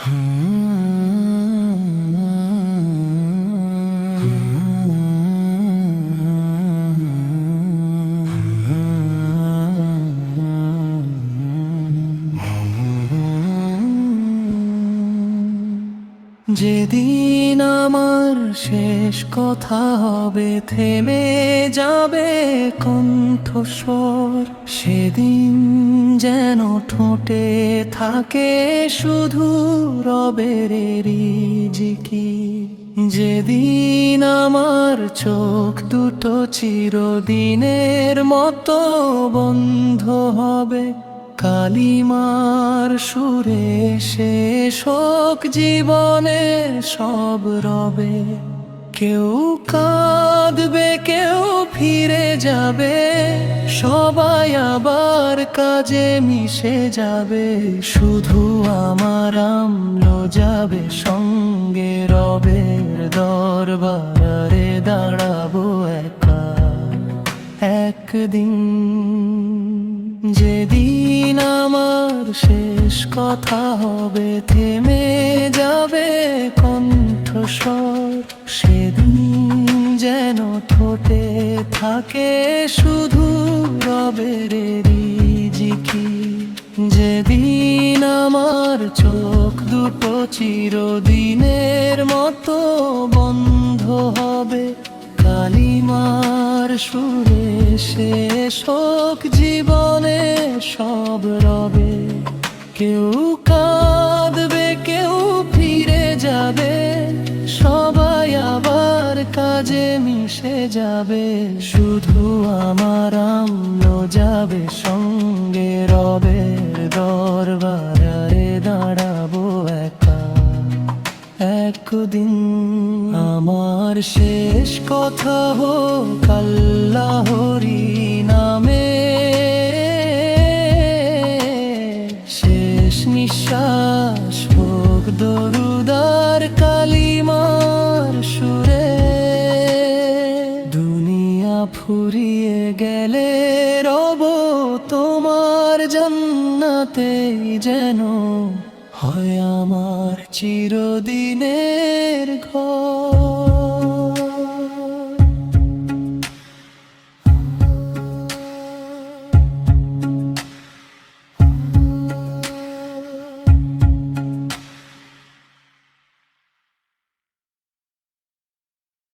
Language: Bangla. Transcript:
যেদিন আমার শেষ কথা হবে, থেমে যাবে কণ্ঠস্বর, সেদিন যেন ঠোঁটে থাকে শুধু রবের রিজিকির। যেদিন আমার চোখ দুটো চিরদিনের মতো বন্ধ হবে, কালিমার সুরে শেষ হোক জীবনের সব রবে। কেউ কাঁদবে, কেউ ফিরে যাবে, সবাই আবার কাজে মিশে যাবে। শুধু আমার আমলো যাবে সঙ্গে, রবের দরবারে দাঁড়াবো একা একদিন। যেদিন আমার শেষ কথা হবে, থেমে যাবে কণ্ঠস্বর, সেদিন যেন ঠোঁটে থাকে শুধু রবের রিজিকির। যেদিন আমার চোখ দুটো চিরদিনের মতো বন্ধ হবে, কালিমার সুরে শেষ হোক জীবনে সব রবে। কেউ কাঁদবে, কেউ ফিরে যাবে, সবাই আবার কাজে মিশে যাবে। শুধু আমার আমলো যাবে সঙ্গে, রবের দরবারে দাঁড়াবো একা একদিন। আমার শেষ কথা হোক আল্লাহরি নামে, শেষ নিঃশ্বাস হোক দরুদার কালিমার সুরে। দুনিয়া ফুরিয়ে গেলে রব তোমার জান্নাতেই, যেন হয় আমার চিরদিনের ঘর।